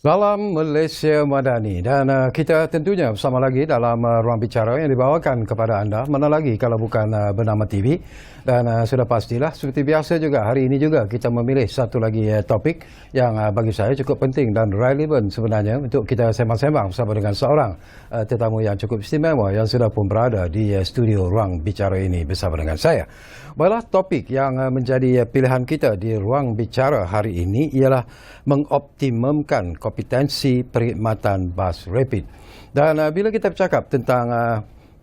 Salam Malaysia Madani dan kita tentunya bersama lagi dalam ruang bicara yang dibawakan kepada anda mana lagi kalau bukan bernama TV dan sudah pastilah seperti biasa juga hari ini juga kita memilih satu lagi topik yang bagi saya cukup penting dan relevan sebenarnya untuk kita sembang-sembang bersama dengan seorang tetamu yang cukup istimewa yang sudah pun berada di studio ruang bicara ini bersama dengan saya. Baiklah, topik yang menjadi pilihan kita di ruang bicara hari ini ialah mengoptimumkan kompetensi perkhidmatan bas rapid. Dan bila kita bercakap tentang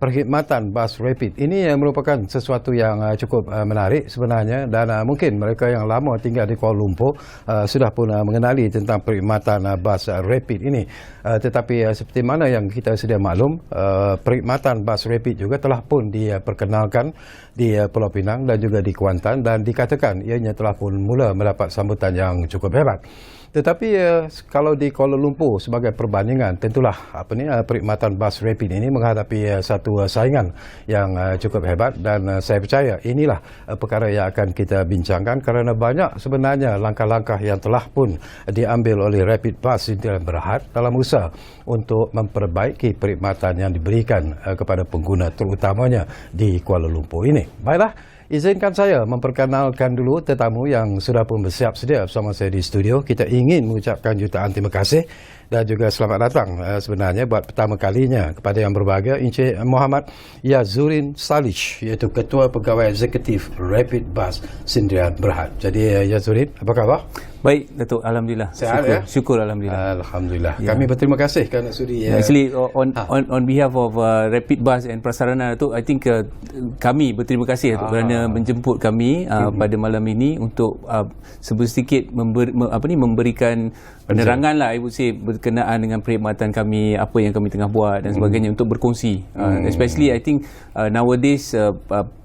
perkhidmatan bas rapid, ini merupakan sesuatu yang cukup menarik sebenarnya dan mungkin mereka yang lama tinggal di Kuala Lumpur sudah pun mengenali tentang perkhidmatan bas rapid ini. Tetapi seperti mana yang kita sedia maklum, perkhidmatan bas rapid juga telah pun diperkenalkan di Pulau Pinang dan juga di Kuantan dan dikatakan ianya telah pun mula mendapat sambutan yang cukup hebat. Tetapi kalau di Kuala Lumpur sebagai perbandingan, tentulah perkhidmatan bas rapid ini menghadapi satu saingan yang cukup hebat dan saya percaya inilah perkara yang akan kita bincangkan kerana banyak sebenarnya langkah-langkah yang telah pun diambil oleh Rapid Bus Sdn Bhd dalam usaha untuk memperbaiki perkhidmatan yang diberikan kepada pengguna terutamanya di Kuala Lumpur ini. Baiklah, izinkan saya memperkenalkan dulu tetamu yang sudah pun bersiap sedia bersama saya di studio. Kita ingin mengucapkan jutaan terima kasih dan juga selamat datang sebenarnya buat pertama kalinya kepada yang berbahagia Encik Muhammad Yazurin Salish, iaitu Ketua Pegawai Eksekutif Rapid Bus Sdn Bhd. Jadi Yazurin, apa khabar? Baik, Datuk. Alhamdulillah. Sihat, syukur, ya? Syukur Alhamdulillah. Alhamdulillah. Ya. Kami berterima kasih kerana sudi. Actually, on behalf of Rapid Bus and Prasarana, Datuk, I think kami berterima kasih Datuk kerana menjemput kami pada malam ini untuk sedikit memberikan penerangan lah, I would say, berkenaan dengan perkhidmatan kami, apa yang kami tengah buat dan sebagainya untuk berkongsi. Especially, I think nowadays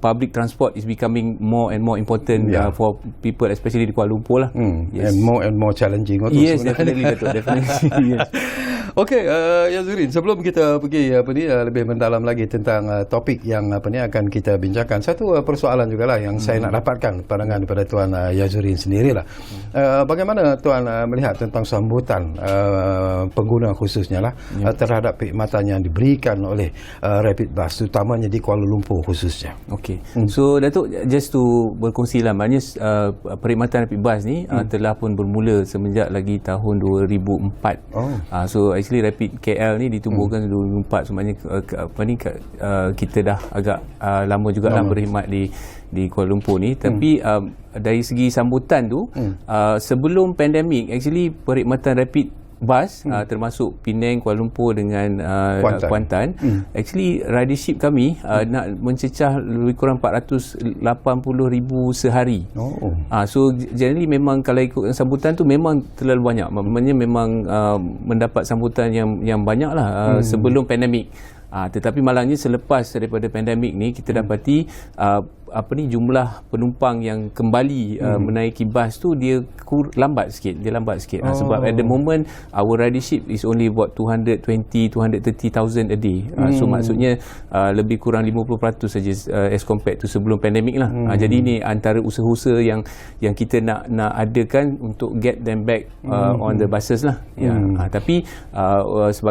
public transport is becoming more and more important for people, especially di Kuala Lumpur lah. Yes. And more challenging. Yes, definitely, Datuk. Definitely. Yes. Okey, Yazurin, sebelum kita pergi lebih mendalam lagi tentang topik yang akan kita bincangkan, satu persoalan jugalah yang saya nak dapatkan pandangan daripada Tuan Yazurin sendirilah. Bagaimana Tuan melihat tentang sambutan pengguna khususnya lah terhadap perkhidmatan yang diberikan oleh Rapid Bus, terutamanya di Kuala Lumpur khususnya? Okey. So Datuk, just to berkongsi lah, maknanya perkhidmatan Rapid Bus ni telah pun bermula semenjak lagi tahun 2004. So actually Rapid KL ni ditubuhkan 2004, sebenarnya kita dah agak lama juga lah berkhidmat di Kuala Lumpur ni. Tapi dari segi sambutan tu, sebelum pandemik, actually perkhidmatan Rapid Bus termasuk Penang, Kuala Lumpur dengan Kuantan, actually ridership kami nak mencecah lebih kurang 480,000 sehari. So generally memang kalau ikut sambutan tu memang terlalu banyak, maknanya memang mendapat sambutan yang banyak lah sebelum pandemik. Tetapi malangnya selepas daripada pandemik ni kita dapati jumlah penumpang yang kembali menaiki bas tu dia lambat sikit. Sebab at the moment our ridership is only about 230,000 a day. So maksudnya lebih kurang 50% saja as compared to sebelum pandemik lah. Jadi ini antara usaha-usaha yang kita nak adakan untuk get them back on the buses lah. Tapi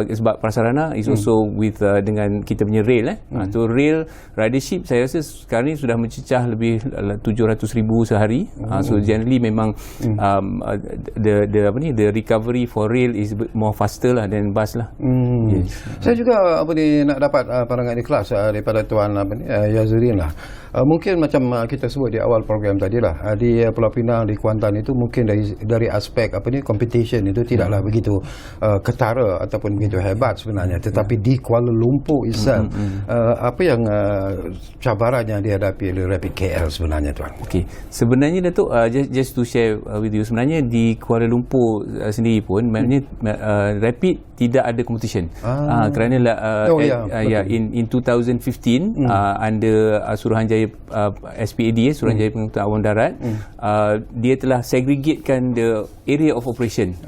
sebab prasarana is also with dengan kita punya rail. So rail ridership saya rasa sekarang ni sudah mencecah lebih 700,000 sehari. So generally memang the recovery for rail is more faster lah than bus lah. Yes. Saya juga nak dapat pandangan ikhlas daripada Tuan Yazurin lah. Mungkin macam kita sebut di awal program tadi lah, di Pulau Pinang, di Kuantan itu mungkin dari aspek competition itu tidaklah begitu ketara ataupun begitu hebat sebenarnya. Tetapi di Kuala Lumpur itself, apa yang cabaran yang dihadapi oleh Rapid KL sebenarnya, Tuan? Okey, sebenarnya Datuk, just to share with you, sebenarnya di Kuala Lumpur sendiri pun maknanya Rapid tidak ada competition. Kerana in 2015 under Suruhanjaya SPAD, Suruhanjaya Pengangkutan Awam Darat, dia telah segregatekan the area of operation.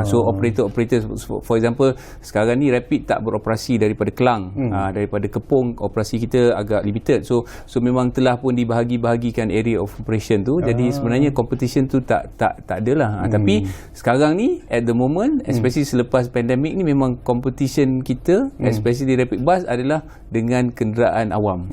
So operator for example sekarang ni Rapid tak beroperasi daripada Kelang, daripada Kepong operasi kita agak limited. So memang telah pun dibahagi-bahagikan area of operation tu. Jadi sebenarnya competition tu tak adalah. Tapi sekarang ni at the moment, especially selepas pandemik ni, memang competition kita especially rapid bus adalah dengan kenderaan awam.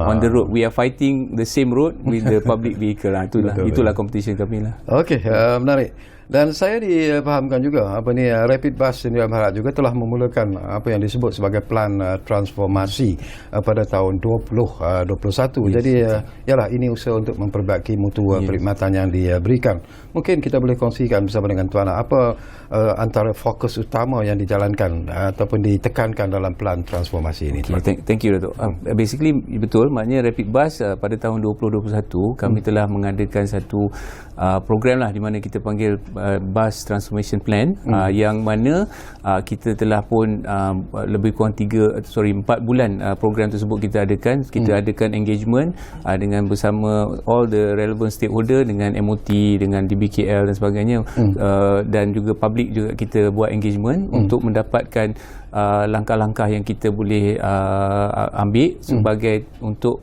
On the road, we are fighting the same road with the public vehicle. Itulah competition kami lah. Okey, menarik. Dan saya dipahamkan juga Rapid Bus Sdn Bhd juga telah memulakan apa yang disebut sebagai plan transformasi pada tahun 2021. Jadi ialah ini usaha untuk memperbaiki mutu perkhidmatan yang diberikan. Mungkin kita boleh kongsikan bersama dengan Tuan apa antara fokus utama yang dijalankan ataupun ditekankan dalam plan transformasi ini. Thank you, Datuk. Basically betul, maknanya Rapid Bus pada tahun 2021 kami telah mengadakan satu program lah di mana kita panggil Bus Transformation Plan, yang mana kita telah pun lebih kurang 4 bulan program tersebut kita adakan. Kita adakan engagement dengan bersama all the relevant stakeholder, dengan MOT, dengan DBKL dan sebagainya, dan juga public juga kita buat engagement untuk mendapatkan langkah-langkah yang kita boleh ambil sebagai untuk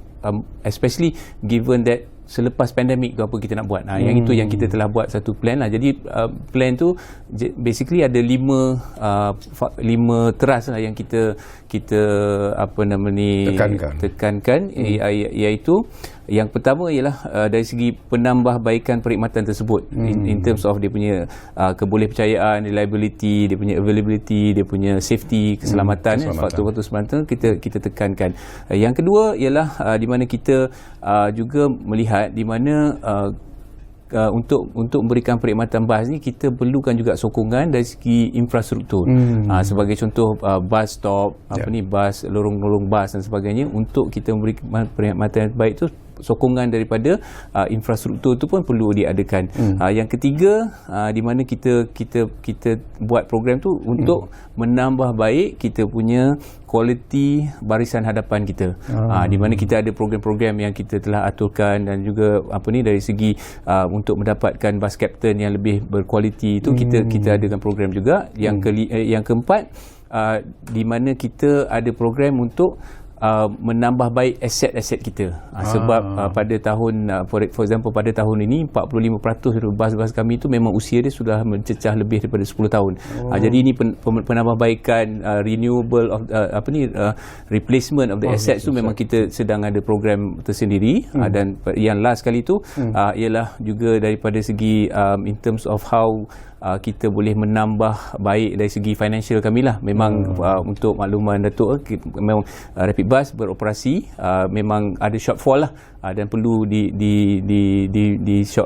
especially given that selepas pandemik tu apa kita nak buat. Yang itu yang kita telah buat satu plan lah. Jadi plan tu basically ada 5 teras lah yang kita tekankan, iaitu yang pertama ialah dari segi penambahbaikan perkhidmatan tersebut, in terms of dia punya kebolehpercayaan, reliability, dia punya availability, dia punya safety, keselamatan. Faktor-faktor keselamatan kita tekankan. Yang kedua ialah di mana kita juga melihat di mana untuk memberikan perkhidmatan bas ni kita perlukan juga sokongan dari segi infrastruktur. Sebagai contoh bus stop, bus, lorong-lorong bas dan sebagainya. Untuk kita memberikan perkhidmatan yang baik tu, sokongan daripada infrastruktur tu pun perlu diadakan. Yang ketiga, di mana kita buat program tu untuk menambah baik kita punya kualiti barisan hadapan kita. Di mana kita ada program-program yang kita telah aturkan, dan juga dari segi untuk mendapatkan bus captain yang lebih berkualiti itu kita adakan program juga. Yang keempat, di mana kita ada program untuk menambah baik aset-aset kita. Sebab pada tahun for example pada tahun ini 45% dari bas-bas kami itu memang usia dia sudah mencecah lebih daripada 10 tahun. Jadi ini penambahbaikan renewable of replacement of the assets tu memang kita sedang ada program tersendiri. Dan yang last kali tu ialah juga daripada segi in terms of how kita boleh menambah baik dari segi financial kami lah. Memang untuk makluman Datuk, memang Rapid Bus beroperasi memang ada shortfall lah, dan perlu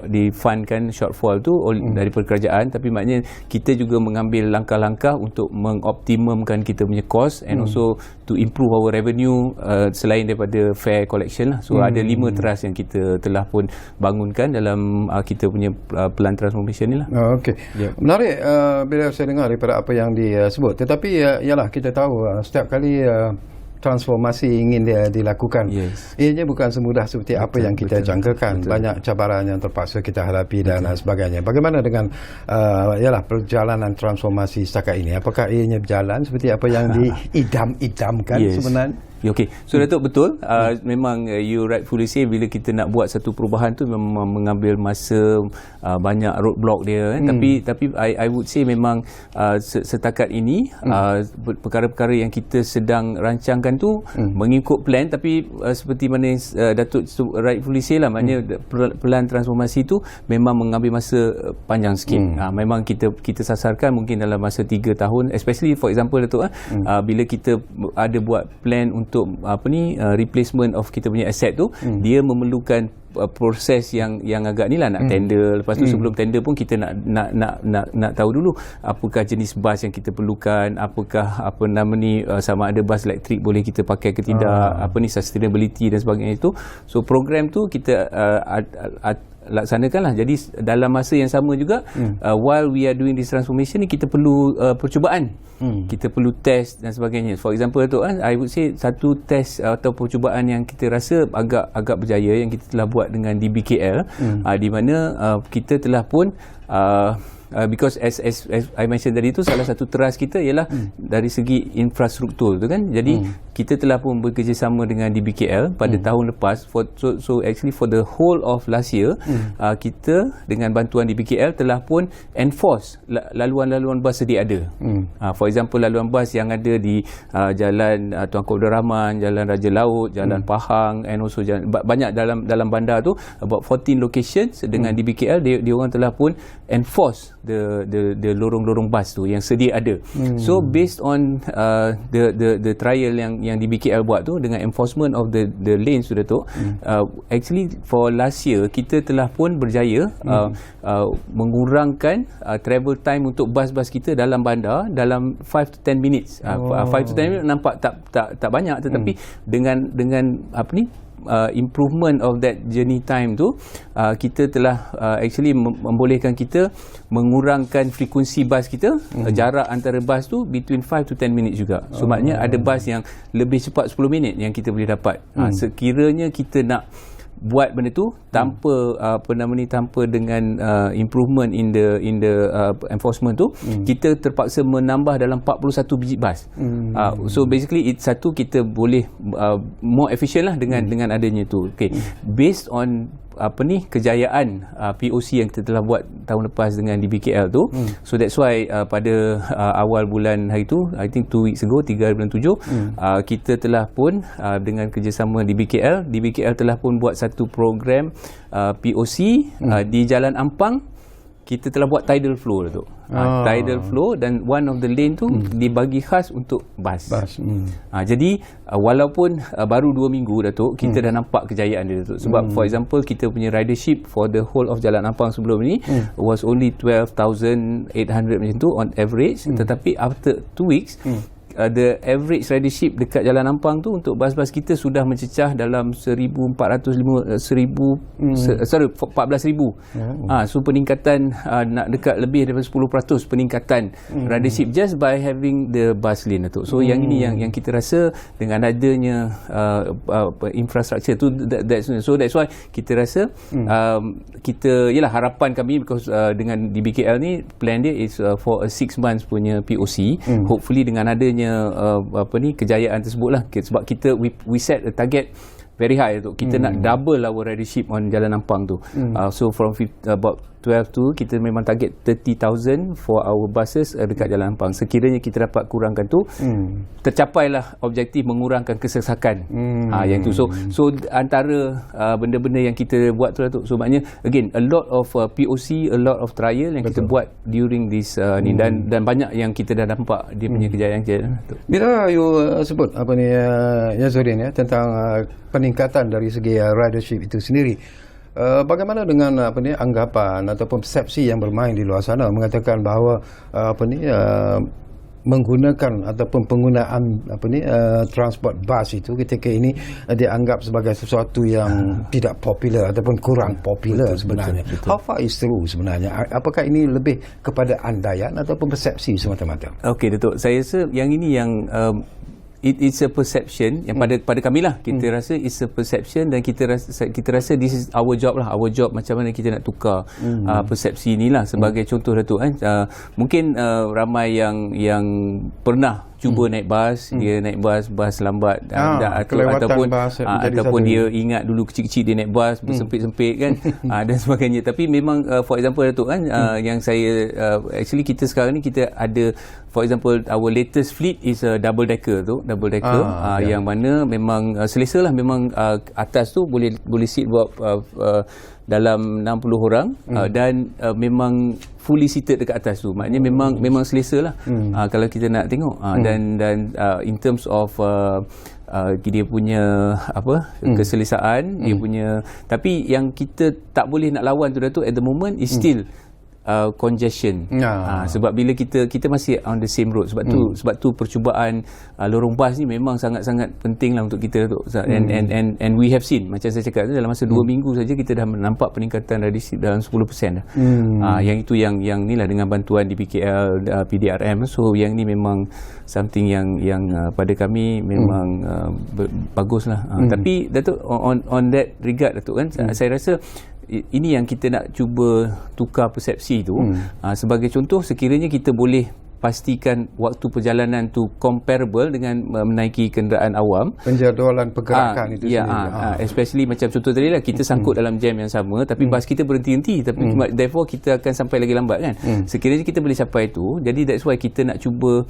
di-fundkan shortfall tu daripada kerajaan. Tapi maknanya kita juga mengambil langkah-langkah untuk mengoptimumkan kita punya cost and also to improve our revenue selain daripada fare collection lah. So ada 5 teras yang kita telah pun bangunkan dalam kita punya plan transformation ni lah. Okey. Menarik bila saya dengar daripada apa yang disebut. Tetapi ialah kita tahu setiap kali transformasi ingin dilakukan, ianya bukan semudah seperti apa yang kita jangkakan. Banyak cabaran yang terpaksa kita hadapi dan sebagainya. Bagaimana dengan perjalanan transformasi setakat ini? Apakah ianya berjalan seperti apa yang diidam-idamkan sebenarnya? Okey, so Datuk betul, memang you rightfully say, bila kita nak buat satu perubahan tu memang mengambil masa, banyak roadblock dia. Tapi I would say memang setakat ini perkara-perkara yang kita sedang rancangkan tu mengikut plan. Tapi seperti mana Datuk rightfully say lah, maknanya plan transformasi tu memang mengambil masa panjang sikit. Memang kita sasarkan mungkin dalam masa 3 tahun, especially for example Datuk, bila kita ada buat plan untuk replacement of kita punya asset tu, dia memerlukan proses yang agak ni lah, nak tender. Lepas tu sebelum tender pun kita nak tahu dulu apakah jenis bas yang kita perlukan, apakah sama ada bas elektrik boleh kita pakai ke tidak, sustainability dan sebagainya itu. So program tu kita laksanakanlah. Jadi dalam masa yang sama juga, while we are doing this transformation ni, kita perlu percubaan, kita perlu test dan sebagainya. For example tu, I would say satu test atau percubaan yang kita rasa agak berjaya yang kita telah buat dengan DBKL, di mana kita telah pun because as I mentioned tadi tu, salah satu trust kita ialah dari segi infrastruktur tu kan. Jadi kita telah pun bekerjasama dengan DBKL pada tahun lepas. So actually for the whole of last year, kita dengan bantuan DBKL telah pun enforce laluan-laluan bas sedia ada. For example, laluan bas yang ada di Jalan Tuanku Abdul Rahman, Jalan Raja Laut, Jalan Pahang, and also banyak dalam bandar tu, about 14 locations dengan DBKL, dia orang telah pun enforce the lorong-lorong bas tu yang sedia ada. So based on the trial yang DBKL buat tu dengan enforcement of the lanes tu Datuk, actually for last year kita telah pun berjaya mengurangkan travel time untuk bas-bas kita dalam bandar dalam 5 to 10 minutes. 5 to 10 minutes nampak tak banyak, tetapi dengan apa ni, improvement of that journey time tu, kita telah actually membolehkan kita mengurangkan frekuensi bas kita, jarak antara bas tu between 5 to 10 minutes juga. So maknanya ada bas yang lebih cepat 10 minit yang kita boleh dapat. Sekiranya kita nak buat benda tu tanpa tanpa dengan improvement in the enforcement tu, kita terpaksa menambah dalam 41 biji bas. So basically satu, kita boleh more efficient lah dengan adanya tu. Okay, based on kejayaan POC yang kita telah buat tahun lepas dengan DBKL tu. So that's why pada awal bulan hari tu, I think 2 weeks ago, 3 bulan 7, kita telah pun dengan kerjasama DBKL telah pun buat satu program POC di Jalan Ampang. Kita telah buat tidal flow tu. Tidal flow, dan one of the lane tu dibagi khas untuk bas. Jadi walaupun baru 2 minggu Datuk, kita dah nampak kejayaan dia Datuk. Sebab for example, kita punya ridership for the whole of Jalan Ampang sebelum ni was only 12,800 macam tu on average. Tetapi after 2 weeks, the average ridership dekat Jalan Ampang tu untuk bas-bas kita sudah mencecah dalam 14,000. So peningkatan nak dekat lebih daripada 10% peningkatan ridership just by having the bus lane tu. So yang ini yang kita rasa dengan adanya infrastructure tu, that's why kita rasa kita, yalah, harapan kami, because dengan DBKL ni plan dia is for a 6 months punya POC. Hopefully dengan adanya kejayaan tersebut lah, sebab kita we set a target very high tu. Kita nak double our ridership on Jalan Ampang tu. So from about 12 tu, kita memang target 30,000 for our buses dekat Jalan Ampang. Sekiranya kita dapat kurangkan tu, tercapailah objektif mengurangkan kesesakan yang tu. So antara benda-benda yang kita buat tu lah tu. So maknanya again, a lot of POC, a lot of trial yang kita buat during this ni, dan banyak yang kita dah nampak dia punya kejayaan tu. Bila you sebut Yazudin tentang peningkatan dari segi ridership itu sendiri, bagaimana dengan anggapan ataupun persepsi yang bermain di luar sana mengatakan bahawa menggunakan ataupun penggunaan transport bas itu ketika ini dianggap sebagai sesuatu yang tidak popular ataupun kurang popular sebenarnya. Betul. How far is true sebenarnya? Apakah ini lebih kepada andaian ataupun persepsi semata-mata? Okey, Datuk, saya rasa yang ini yang it's a perception yang pada kami lah. Kita rasa it's a perception, dan kita rasa this is our job lah. Our job macam mana kita nak tukar persepsi ni lah. Sebagai contoh Datuk mungkin ramai yang pernah cuba naik bas, dia naik bas lambat, ataupun dia ingat dulu kecil-kecil dia naik bas bersempit-sempit kan, dan sebagainya. Tapi memang for example Datuk yang saya actually kita sekarang ni kita ada, for example our latest fleet is a double decker yang mana memang selesa lah. Memang atas tu boleh seat buat dalam 60 orang, dan memang fully seated dekat atas tu. Maknanya memang selesa lah kalau kita nak tengok. Dan in terms of dia punya keselesaan, dia punya, tapi yang kita tak boleh nak lawan tu Datuk at the moment is still congestion. Sebab bila kita masih on the same road, sebab tu percubaan lorong bas ni memang sangat-sangat penting lah untuk kita tu. And we have seen, macam saya cakap tu, dalam masa 2 minggu saja kita dah nampak peningkatan ridership dalam 10% dah. Yang itu yang ni lah dengan bantuan DBKL, PDRM. So yang ni memang something yang pada kami memang bagus lah. Tapi Datuk, on that regard Datuk saya rasa ini yang kita nak cuba tukar persepsi tu. Sebagai contoh, sekiranya kita boleh pastikan waktu perjalanan tu comparable dengan menaiki kenderaan awam, penjadualan pergerakan itu ya, sendiri. Especially macam contoh tadi lah, kita sangkut dalam jam yang sama tapi bas kita berhenti-henti, tapi therefore kita akan sampai lagi lambat kan. Sekiranya kita boleh capai tu, jadi that's why kita nak cuba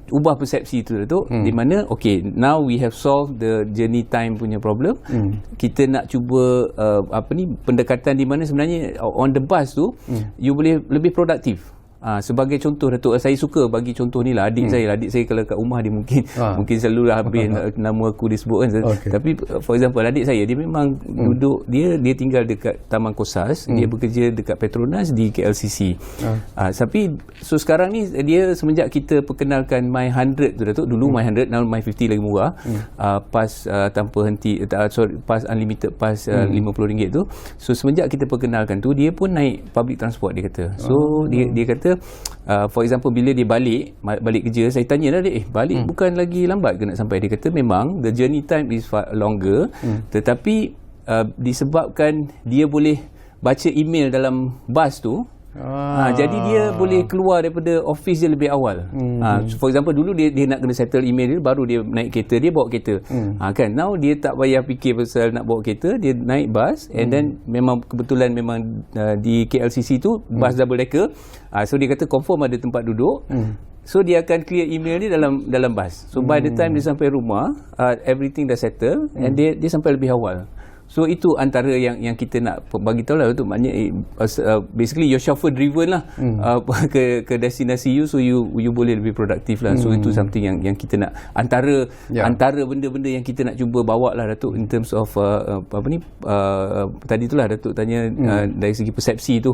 ubah persepsi tu Datuk, di mana okay, now we have solved the journey time punya problem. Kita nak cuba pendekatan di mana sebenarnya on the bus tu you boleh lebih produktif. Sebagai contoh Datuk, saya suka bagi contoh ni lah. Adik saya kalau kat rumah dia mungkin selalu lah habis nama aku disebut kan. Tapi for example, adik saya dia memang duduk, dia tinggal dekat Taman Kosas, dia bekerja dekat Petronas di KLCC. Tapi so sekarang ni dia semenjak kita perkenalkan My 100 tu Datuk, dulu My 100, now My 50 lagi murah, pas tanpa henti, pas unlimited, pas RM50 tu. So semenjak kita perkenalkan tu, dia pun naik public transport, dia kata. So dia kata for example, bila dia balik kerja, saya tanya lah dia, balik bukan lagi lambat ke nak sampai? Dia kata memang the journey time is far longer, tetapi disebabkan dia boleh baca email dalam bas tu, jadi dia boleh keluar daripada office dia lebih awal. For example, dulu dia nak kena settle email dia, baru dia naik kereta, dia bawa kereta. Kan, now dia tak payah fikir pasal nak bawa kereta, dia naik bas, and then memang kebetulan memang di KLCC tu bas double decker, so dia kata confirm ada tempat duduk. So dia akan clear email dia dalam bas. So by the time dia sampai rumah, everything dah settle, and dia sampai lebih awal. So itu antara yang kita nak bagi tahu lah, tu maknanya basically you're chauffeur driven lah ke destinasi you, so you boleh lebih produktif lah. So itu something yang kita nak antara benda-benda yang kita nak cuba bawa lah Datuk, in terms of tadi itulah Datuk tanya dari segi persepsi tu.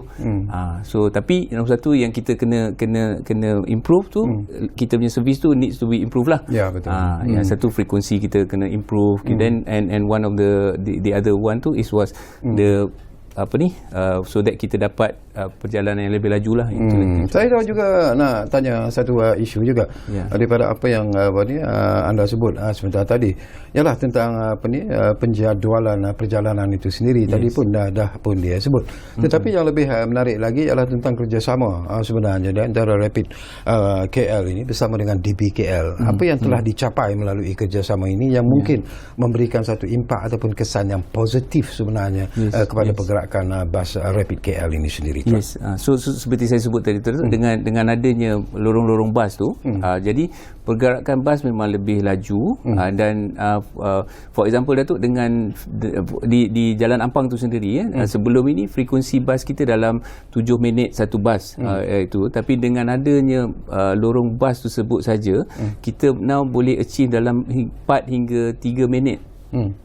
So tapi nombor satu yang kita kena improve tu, kita punya service tu needs to be improve lah. Ya, betul. Yang satu frekuensi kita kena improve, then and one of the other one tu was the so that kita dapat perjalanan yang lebih laju lah. Saya tahu juga nak tanya satu isu juga daripada apa yang anda sebut sebentar tadi, ialah tentang penjadualan perjalanan itu sendiri. Tadi pun dah pun dia sebut. Tetapi yang lebih menarik lagi ialah tentang kerjasama sebenarnya di antara Rapid KL ini bersama dengan DBKL. Apa yang telah dicapai melalui kerjasama ini yang mungkin memberikan satu impak ataupun kesan yang positif sebenarnya kepada pergerakan bas Rapid KL ini sendiri. So seperti saya sebut tadi dengan adanya lorong-lorong bas tu, jadi pergerakan bas memang lebih laju, dan for example Datuk, dengan di Jalan Ampang tu sendiri sebelum ini frekuensi bas kita dalam 7 minit satu bas, itu, tapi dengan adanya lorong bas tersebut saja, kita now boleh achieve dalam 4 hingga 3 minit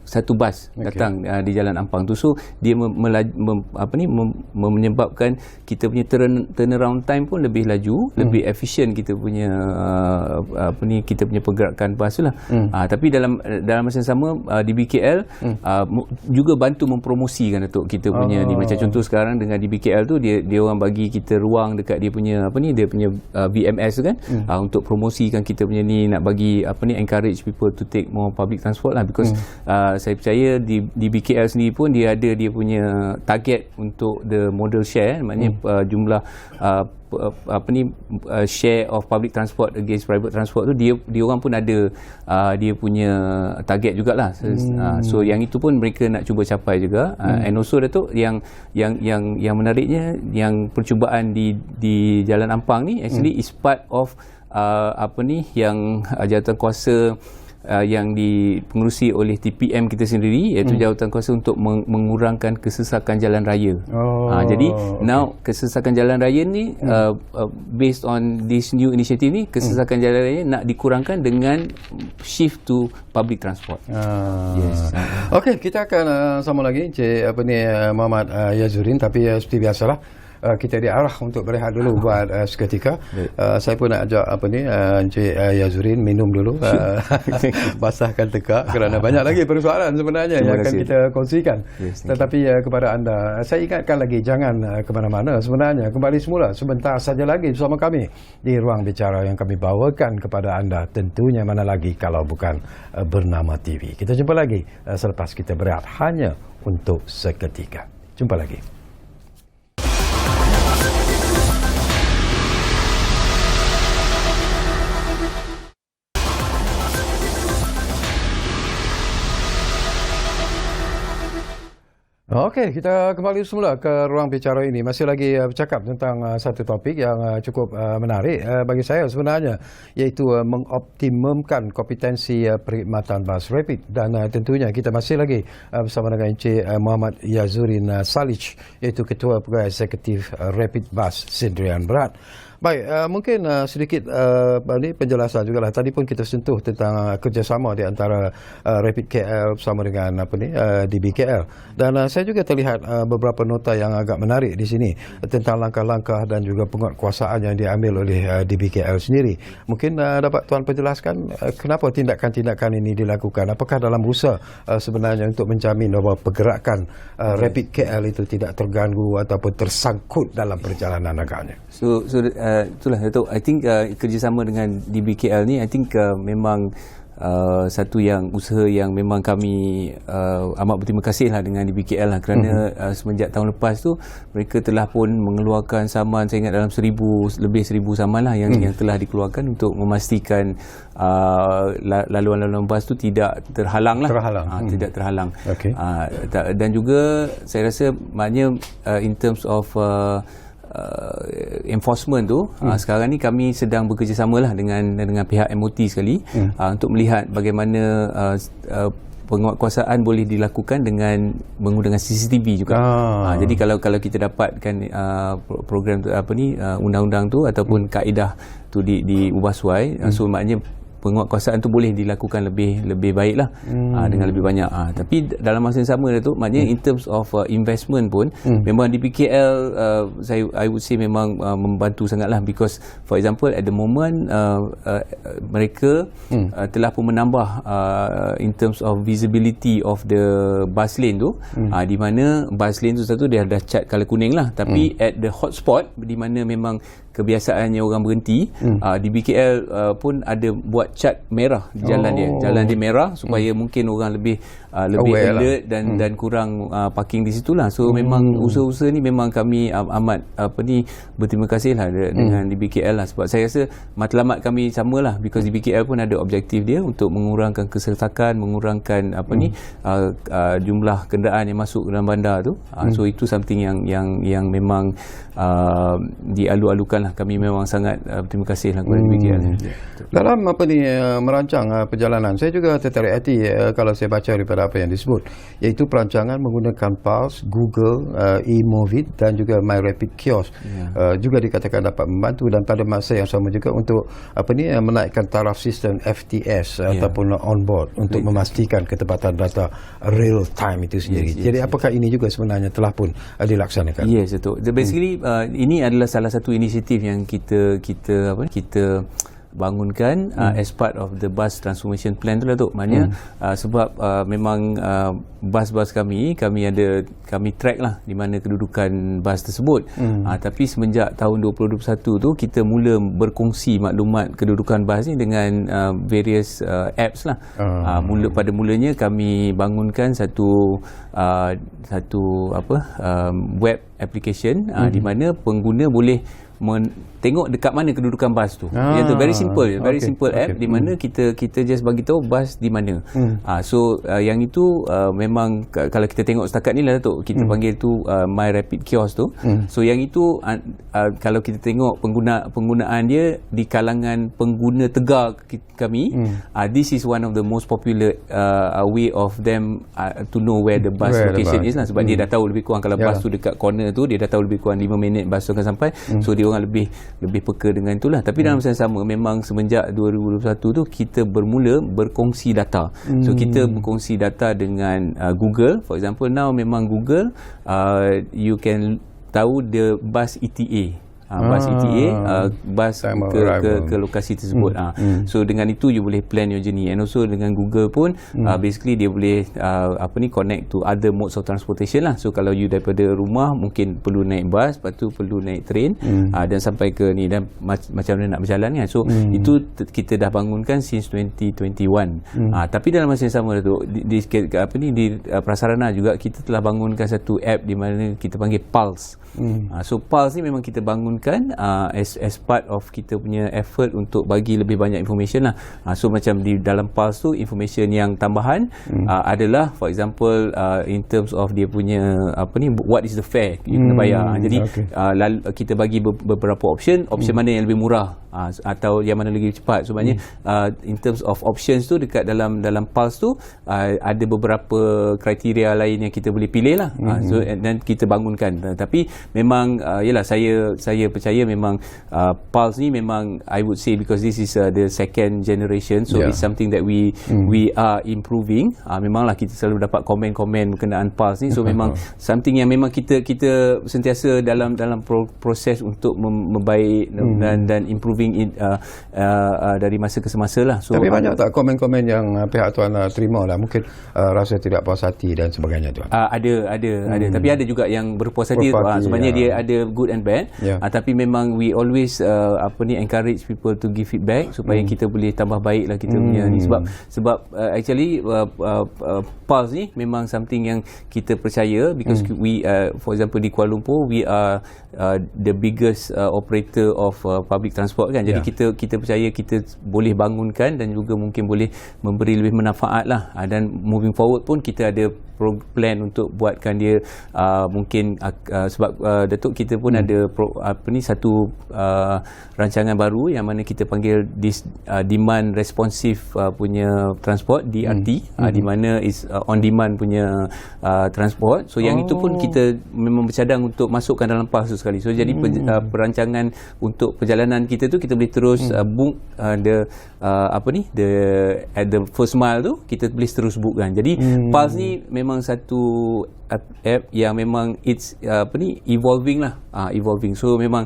satu bas datang di Jalan Ampang tu. So dia menyebabkan kita punya turnaround time pun lebih laju, lebih efisien kita punya kita punya pergerakan bas tu lah. Tapi dalam masa yang sama, DBKL juga bantu mempromosikan Datuk kita punya ni. Macam contoh sekarang dengan DBKL tu, dia orang bagi kita ruang dekat dia punya dia punya VMS tu kan, untuk promosikan kita punya ni, nak bagi encourage people to take more public transport lah, because saya percaya di BKL sendiri pun dia ada dia punya target untuk the model share, maknanya jumlah share of public transport against private transport tu, dia orang pun ada dia punya target jugalah. So yang itu pun mereka nak cuba capai juga. And also Datuk, yang menariknya, yang percubaan di Jalan Ampang ni actually is part of yang jawatankuasa yang dipengerusi oleh TPM kita sendiri, iaitu jawatankuasa untuk mengurangkan kesesakan jalan raya. Jadi now kesesakan jalan raya ni based on this new initiative ni, kesesakan jalan raya nak dikurangkan dengan shift to public transport. Okey, kita akan sama lagi Muhammad Yazurin, tapi seperti biasalah kita diarah untuk berehat dulu buat seketika. Saya pun nak ajak Encik Yazurin minum dulu, basahkan tekak kerana banyak lagi persoalan sebenarnya yang akan kita kongsikan. Tetapi kepada anda, saya ingatkan lagi, jangan ke mana-mana sebenarnya. Kembali semula sebentar saja lagi bersama kami di Ruang Bicara yang kami bawakan kepada anda, tentunya mana lagi kalau bukan Bernama TV. Kita jumpa lagi selepas kita berehat hanya untuk seketika. Jumpa lagi. Okey, kita kembali semula ke ruang bicara ini. Masih lagi bercakap tentang satu topik yang cukup menarik bagi saya sebenarnya, iaitu mengoptimumkan kompetensi perkhidmatan bas rapid. Dan tentunya kita masih lagi bersama dengan Encik Muhammad Yazurin Salic, iaitu Ketua Pegawai Eksekutif Rapid Bus Sdn Bert. Baik, mungkin sedikit penjelasan juga lah. Tadi pun kita sentuh tentang kerjasama di antara Rapid KL bersama dengan DBKL. Dan saya juga terlihat beberapa nota yang agak menarik di sini tentang langkah-langkah dan juga penguatkuasaan yang diambil oleh DBKL sendiri. Mungkin dapat Tuan penjelaskan kenapa tindakan-tindakan ini dilakukan? Apakah dalam usaha sebenarnya untuk menjamin bahawa pergerakan Rapid KL itu tidak terganggu ataupun tersangkut dalam perjalanan agaknya? So itulah Datuk. I think kerjasama dengan DBKL ni, I think memang satu yang usaha yang memang kami amat berterima kasih lah dengan DBKL lah, kerana semenjak tahun lepas tu mereka telah pun mengeluarkan saman, saya ingat dalam 1,000 saman lah yang telah dikeluarkan untuk memastikan laluan-laluan bas tu tidak terhalang lah. Tidak terhalang. Okay. Dan juga saya rasa maknanya in terms of enforcement tu, sekarang ni kami sedang bekerjasama lah dengan pihak MOT sekali untuk melihat bagaimana penguatkuasaan boleh dilakukan dengan menggunakan CCTV juga. Jadi kalau kita dapatkan program tu, undang-undang tu ataupun kaedah tu diubah suai, so maknanya penguatkuasaan tu boleh dilakukan lebih baiklah, dengan lebih banyak. Tapi dalam masa yang sama tu, maknanya in terms of investment pun memang DBKL I would say memang membantu sangatlah, because for example at the moment mereka telah pun menambah in terms of visibility of the bus lane tu, di mana bus lane tu satu dia dah cat colour kuning lah, tapi at the hotspot di mana memang kebiasaannya orang berhenti, DBKL pun ada buat cat merah di jalan dia. Jalan dia merah supaya mungkin orang lebih alert dan kurang parking di situlah. So memang usaha-usaha ni memang kami amat berterima kasih lah dengan DBKL lah, sebab saya rasa matlamat kami samalah, because DBKL pun ada objektif dia untuk mengurangkan kesertakan, mengurangkan jumlah kenderaan yang masuk dalam bandar tu. So itu something yang memang dialu-alukan lah. Kami memang sangat berterima kasih lah kepada DBKL. Dalam merancang perjalanan, saya juga tertarik hati kalau saya baca daripada apa yang disebut, iaitu perancangan menggunakan Pulse, Google, eMovit dan juga MyRapid Kiosk. Juga dikatakan dapat membantu, dan pada masa yang sama juga untuk menaikkan taraf sistem FTS ataupun onboard untuk memastikan ketepatan data real time itu sendiri. Jadi apakah ini juga sebenarnya telah pun dilaksanakan? Yes, betul. Basically ini adalah salah satu inisiatif yang kita bangunkan as part of the bus transformation plan tu lah tu. Maknanya sebab memang bas-bas kami track lah di mana kedudukan bas tersebut. Tapi semenjak tahun 2021 tu kita mula berkongsi maklumat kedudukan bas ni dengan various apps lah. Pada mulanya kami bangunkan satu web application di mana pengguna boleh tengok dekat mana kedudukan bas tu. Itu very simple, simple app di mana kita just bagi tahu bas di mana. So yang itu memang kalau kita tengok setakat ni lah tu, kita panggil tu MyRapid Kiosk tu. So yang itu kalau kita tengok penggunaan dia di kalangan pengguna tegar kami, this is one of the most popular way of them to know where the bus location is lah, sebab dia dah tahu lebih kurang kalau bas tu dekat corner tu, dia dah tahu lebih kurang 5 minit bas tu akan sampai. So dia orang lebih peka dengan itulah. Tapi dalam masa yang sama, memang semenjak 2021 tu kita bermula berkongsi data. So kita berkongsi data dengan Google. For example, now memang Google you can tahu the bus ETA. Bus ETA, bus ke lokasi tersebut. So dengan itu you boleh plan your journey, and also dengan Google pun basically dia boleh connect to other modes of transportation lah. So kalau you daripada rumah mungkin perlu naik bus, lepas tu perlu naik train, dan sampai ke ni, dan macam mana nak berjalan kan. So itu kita dah bangunkan since 2021. Tapi dalam masa yang sama Datuk, di prasarana juga kita telah bangunkan satu app di mana kita panggil Pulse. So Pulse ni memang kita bangunkan as part of kita punya effort untuk bagi lebih banyak information lah. So macam di dalam Pulse tu, information yang tambahan adalah for example in terms of dia punya what is the fare you kena bayar. Jadi kita bagi beberapa option mana yang lebih murah atau yang mana lagi cepat. So maknanya in terms of options tu dekat dalam Pulse tu ada beberapa kriteria lain yang kita boleh pilih lah. So dan kita bangunkan. Tapi memang yalah, saya percaya memang Pulse ni memang I would say because this is the second generation, so it's something that we are improving. Memanglah kita selalu dapat komen-komen berkenaan Pulse ni. So memang something yang memang kita sentiasa dalam proses untuk membaik dan improving dari masa ke semasa lah. So tapi banyak tak komen-komen yang pihak tuan terima lah, mungkin rasa tidak puas hati dan sebagainya tuan? Ada. Tapi ada juga yang berpuas hati. Sebenarnya dia ada good and bad. Tapi memang we always encourage people to give feedback supaya kita boleh tambah baik lah kita punya ni. Sebab actually Pulse ni memang something yang kita percaya because we for example di Kuala Lumpur we are the biggest operator of public transport kan. Jadi kita percaya kita boleh bangunkan dan juga mungkin boleh memberi lebih manfaat lah. Dan moving forward pun kita ada plan untuk buatkan dia mungkin sebab Datuk kita pun ada satu rancangan baru yang mana kita panggil demand responsive punya transport, DRT, di mana is on demand punya transport. So yang itu pun kita memang bercadang untuk masukkan dalam Pulse tu sekali. So jadi perancangan untuk perjalanan kita tu kita boleh terus book at the first mile tu kita boleh terus book kan. Jadi Pulse ni memang satu app yang memang it's evolving lah, evolving. So memang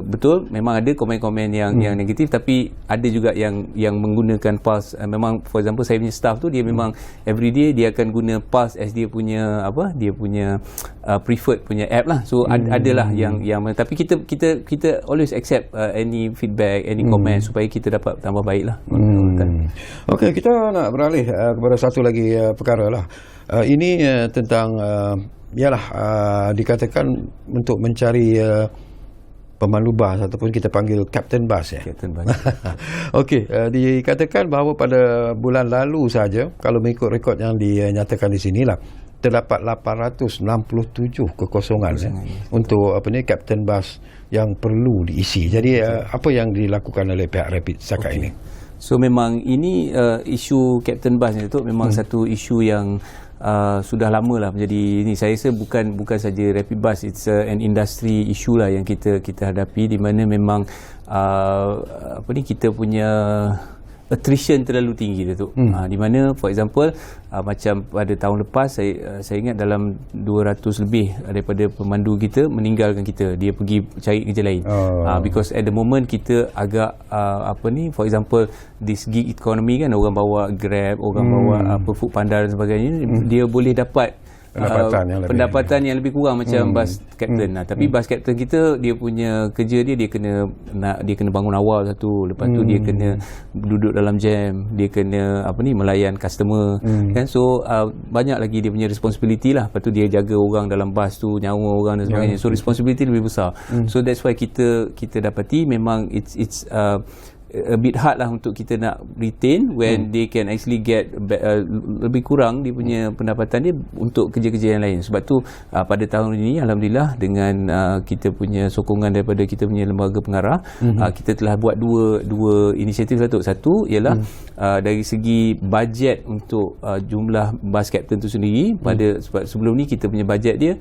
betul memang ada komen-komen yang negatif, tapi ada juga yang menggunakan Pulse. Memang for example saya punya staff tu dia memang everyday dia akan guna Pulse as dia punya preferred punya app lah. So adalah yang tapi kita always accept any feedback, any comment supaya kita dapat tambah baik lah. Okey, kita nak beralih kepada satu lagi perkara lah. Ini tentang dikatakan untuk mencari pemandu bas ataupun kita panggil Captain Bus ya. Captain Bus. Okey, dikatakan bahawa pada bulan lalu saja, kalau mengikut rekod yang dinyatakan di sinilah, terdapat 867 kekosongan untuk Captain Bus yang perlu diisi. Jadi apa yang dilakukan oleh pihak Rapid setakat ini? So memang ini isu Captain Bus ni tu memang satu isu yang sudah lama lah menjadi ini. Saya rasa bukan saja Rapid Bus, it's an industry issue lah yang kita hadapi, di mana memang kita punya attrition terlalu tinggi Datuk. Di mana for example macam pada tahun lepas saya ingat dalam 200 lebih daripada pemandu kita meninggalkan kita, dia pergi cari kerja lain. Because at the moment kita agak for example this gig economy kan, orang bawa Grab, orang bawa Food Panda dan sebagainya, dia boleh dapat pendapatan yang lebih kurang macam bus captain. Tapi bus captain kita, dia punya kerja dia kena bangun awal satu, lepas tu dia kena duduk dalam jam, dia kena melayan customer kan. So banyak lagi dia punya responsibility lah. Lepas tu dia jaga orang dalam bus tu, nyawa orang dan sebagainya. So responsibility lebih besar. So that's why kita dapati memang it's a bit hard lah untuk kita nak retain when they can actually get lebih kurang dia punya pendapatan dia untuk kerja-kerja yang lain. Sebab tu pada tahun ini alhamdulillah dengan kita punya sokongan daripada kita punya lembaga pengarah, kita telah buat dua inisiatif Datuk. Satu ialah dari segi bajet untuk jumlah bus captain tu sendiri. Sebab sebelum ni kita punya bajet dia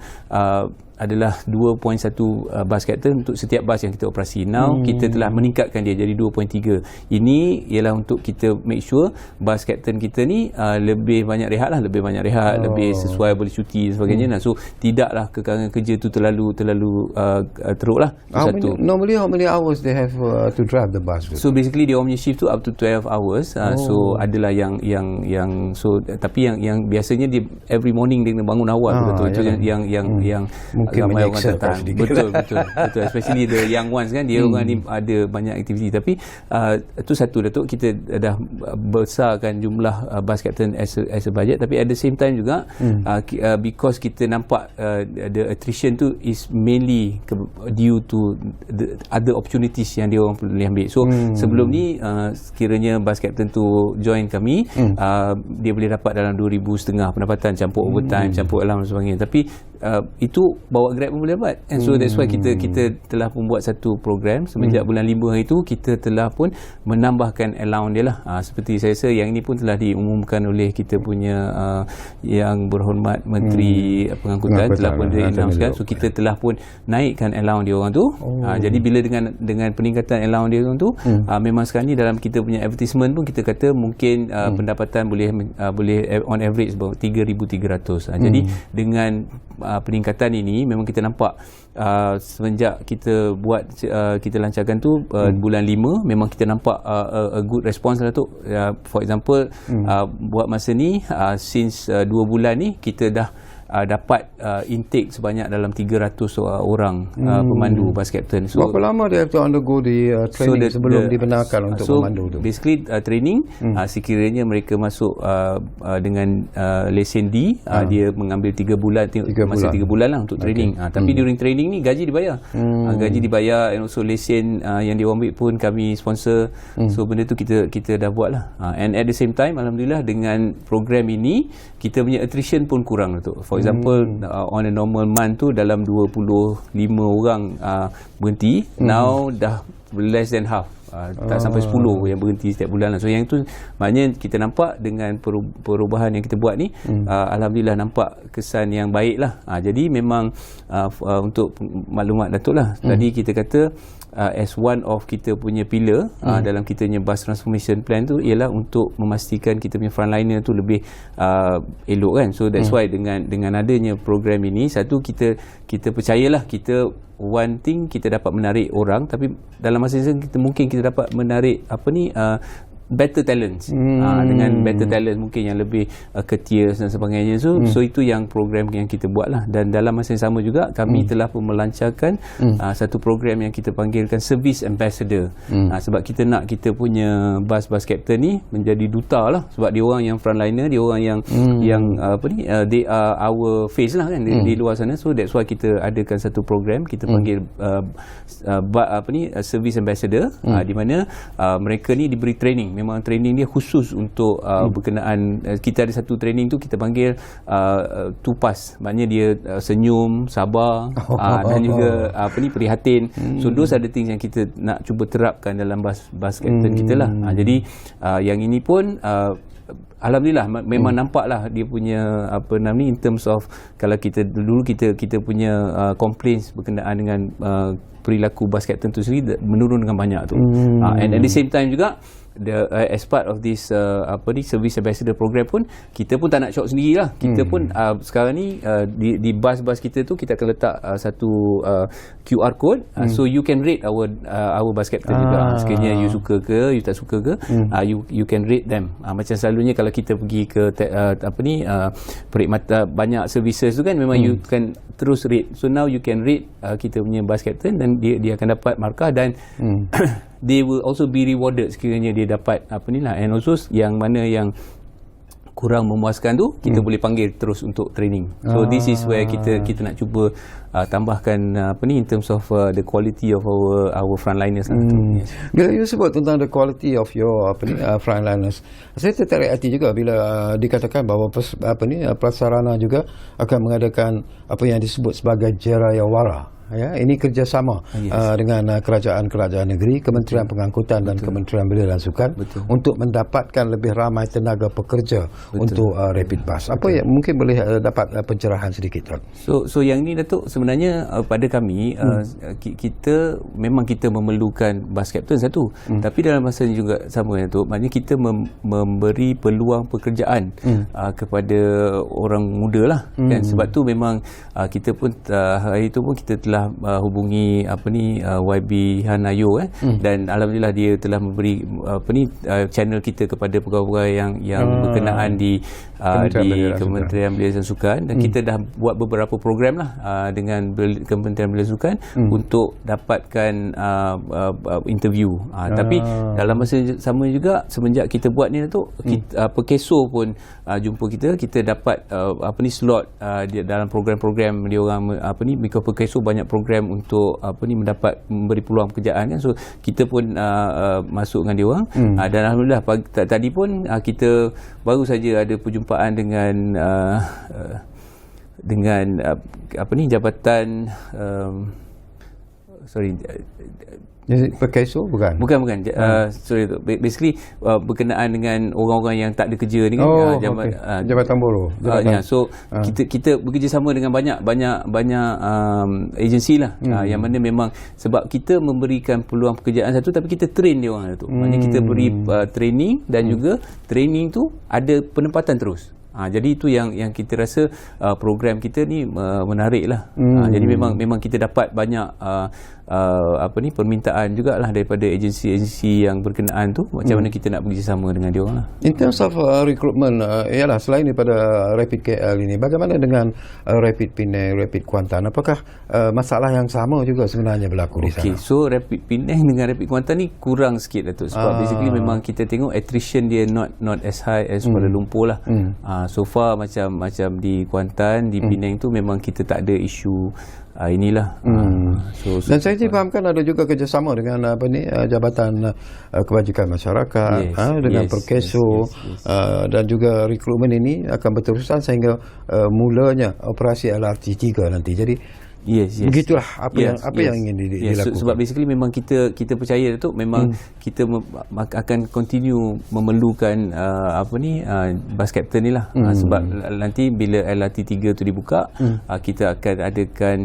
adalah 2.1 bus captain untuk setiap bus yang kita operasi. Now kita telah meningkatkan dia jadi 2.3. Ini ialah untuk kita make sure bus captain kita ni lebih banyak rehat lah, lebih sesuai boleh cuti dan sebagainya. So tidaklah kekarangan kerja tu terlalu teruk lah. Normally how many hours they have to drive the bus? So basically dia punya shift tu up to 12 hours. So adalah yang so tapi yang biasanya dia every morning dia kena bangun awal betul. Itu yang mungkin ramai orang menyeksa datang. Betul. Especially the young ones kan, dia orang ni ada banyak aktiviti. Tapi itu satu, Datuk, kita dah besarkan jumlah bus captain as a budget, tapi at the same time juga because kita nampak the attrition tu is mainly due to the other opportunities yang dia orang boleh ambil. So sebelum ni sekiranya bus captain tu join kami, dia boleh dapat dalam 2,500 pendapatan, campur overtime, campur alam dan sebagainya. Tapi itu bawa Grab pun boleh dapat. And so that's why kita telah membuat satu program semenjak bulan 5 hari itu. Kita telah pun menambahkan allowance dia lah. Seperti saya rasa yang ini pun telah diumumkan oleh kita punya yang berhormat Menteri Pengangkutan telah pun di-announcekan. So kita telah pun naikkan allowance dia orang tu. Jadi bila dengan peningkatan allowance dia orang tu, memang sekarang ni dalam kita punya advertisement pun kita kata mungkin pendapatan boleh on average about 3,300. Jadi dengan peningkatan ini memang kita nampak semenjak kita buat kita lancarkan tu bulan 5, memang kita nampak a good response lah tu. For example, buat masa ni since 2 bulan ni kita dah dapat intake sebanyak dalam 300 orang pemandu bus captain. So berapa lama dia have to undergo the training sebelum dibenarkan untuk pemandu tu? Basically training sekiranya mereka masuk dengan lesen D, dia mengambil 3 bulan, masa 3 bulan lah untuk training. Tapi during training ni gaji dibayar. Gaji dibayar, and also lesen yang dia ambil pun kami sponsor. So benda tu kita dah buat lah. And at the same time, alhamdulillah, dengan program ini kita punya attrition pun kurang tu. For example, on a normal month tu dalam 25 orang berhenti, now dah less than half. Tak sampai 10 yang berhenti setiap bulan lah. So yang tu maknanya kita nampak dengan perubahan yang kita buat ni, alhamdulillah nampak kesan yang baik lah. Jadi memang untuk maklumat Datuk lah, tadi kita kata as one of kita punya pillar dalam kita punya bus transformation plan tu ialah untuk memastikan kita punya frontliner tu lebih elok kan. So that's why dengan adanya program ini, satu kita percayalah, kita one thing kita dapat menarik orang, tapi dalam masa yang mungkin kita dapat menarik better talents. Dengan better talent mungkin yang lebih courteous dan sebagainya. So itu yang program yang kita buat lah. Dan dalam masa yang sama juga kami telah pun melancarkan satu program yang kita panggilkan Service Ambassador. Sebab kita nak kita punya bus captain ni menjadi duta lah. Sebab dia orang yang frontliner, dia orang yang they are our face lah kan di luar sana. So that's why kita adakan satu program kita panggil Service Ambassador, di mana mereka ni diberi training. Memang training dia khusus untuk berkenaan, kita ada satu training tu kita panggil tupas, maknanya dia senyum, sabar, dan juga prihatin. So those are the things yang kita nak cuba terapkan dalam bus captain kita lah. Jadi yang ini pun alhamdulillah memang nampaklah dia punya in terms of, kalau kita dulu kita punya complaints berkenaan dengan perilaku bus captain tu sendiri menurun dengan banyak tu. And at the same time juga as part of this Service Ambassador program pun, kita pun tak nak shock sendiri lah. Kita pun sekarang ni di bus-bus kita tu kita akan letak satu QR code, so you can rate our bus captain juga. Sekiranya you suka ke, you tak suka ke, you can rate them. Macam selalunya kalau kita pergi ke perkhidmatan banyak services tu kan, memang you can terus rate. So now you can rate kita punya bus captain, dan dia akan dapat markah, dan they will also be rewarded sekiranya dia dapat and also yang mana yang kurang memuaskan tu kita boleh panggil terus untuk training. So this is where kita nak cuba tambahkan in terms of the quality of our frontliners. Yes. Bila you sebut tentang the quality of your frontliners, saya tertarik hati juga bila dikatakan bahawa Prasarana juga akan mengadakan apa yang disebut sebagai Jerayawara. ya, ini kerjasama dengan kerajaan-kerajaan negeri, Kementerian Pengangkutan dan Kementerian Belia dan Sukan untuk mendapatkan lebih ramai tenaga pekerja untuk rapid bus. Apa yang mungkin boleh dapat pencerahan sedikit, Tuan? So yang ni Datuk, sebenarnya pada kami kita memang kita memerlukan bus captain satu, tapi dalam masa juga sama Datuk, maknanya kita memberi peluang pekerjaan kepada orang muda lah, kan. Sebab tu memang kita pun hari tu pun kita telah hubungi YB Hanayo dan alhamdulillah dia telah memberi channel kita kepada pegawai yang berkenaan di Kementerian Belia dan Sukan, dan kita dah buat beberapa program lah dengan Kementerian Belia dan Sukan untuk dapatkan interview. Tapi dalam masa sama juga semenjak kita buat ni Datuk, Pekeso pun jumpa kita dapat slot dalam program-program dia orang because Pekeso banyak program untuk memberi peluang pekerjaan, kan. So kita pun masuk dengan dia orang, dan alhamdulillah tadi pun kita baru saja ada perjumpaan dengan jabatan Pekeso bukan? Bukan. Sorry, basically berkenaan dengan orang-orang yang tak ada kerja ni, kan. Jabatan buruh. So kita bekerjasama dengan banyak agensi lah, yang mana memang sebab kita memberikan peluang pekerjaan satu, tapi kita train dia orang tu. Maknanya kita beri training, dan juga training tu ada penempatan terus. Jadi itu yang kita rasa program kita ni menarik lah. Jadi memang kita dapat banyak permintaan jugalah daripada agensi-agensi yang berkenaan tu, macam mana kita nak bekerjasama dengan dia orang lah. In terms of recruitment, ialah selain daripada Rapid KL ini, bagaimana dengan Rapid Penang, Rapid Kuantan? Apakah masalah yang sama juga sebenarnya berlaku di sana? So Rapid Penang dengan Rapid Kuantan ni kurang sikit Datuk, sebab basically memang kita tengok attrition dia not as high as Kuala Lumpur lah. So far macam di Kuantan, di Penang tu memang kita tak ada isu inilah. Dan saya difahamkan ada juga kerjasama dengan Jabatan Kebajikan Masyarakat, dengan Perkeso, dan juga rekrutmen ini akan berterusan sehingga mulanya operasi LRT 3 nanti. Jadi begitulah apa yang ingin dilakukan. Sebab basically memang kita percaya tu memang kita akan continue memerlukan bus captain ni lah. Sebab nanti bila LRT 3 tu dibuka, kita akan adakan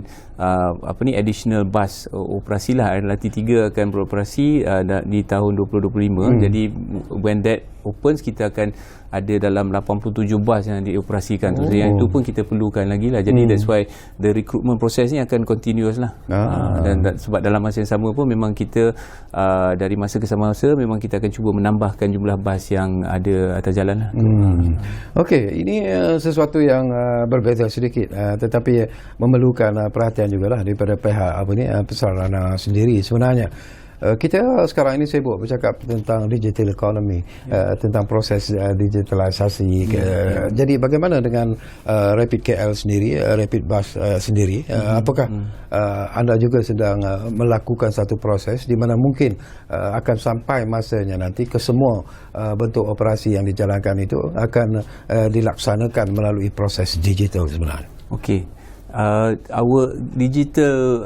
additional bus operasi lah. LRT 3 akan beroperasi di tahun 2025. Jadi when that opens, kita akan ada dalam 87 bus yang dioperasikan. So yang itu pun kita perlukan lagi lah. Jadi that's why the recruitment process ni akan continuous lah. Dan sebab dalam masa yang sama pun memang kita dari masa ke masa memang kita akan cuba menambahkan jumlah bus yang ada atas jalan lah. Okey, ini sesuatu yang berbeza sedikit, tetapi memerlukan perhatian jugalah daripada pihak pesarana sendiri sebenarnya. Kita sekarang ini sibuk bercakap tentang digital economy, tentang proses digitalisasi. Jadi bagaimana dengan Rapid KL sendiri, Rapid Bus sendiri? Apakah anda juga sedang melakukan satu proses di mana mungkin akan sampai masanya nanti kesemua bentuk operasi yang dijalankan itu akan dilaksanakan melalui proses digital sebenarnya? Okey. Our digital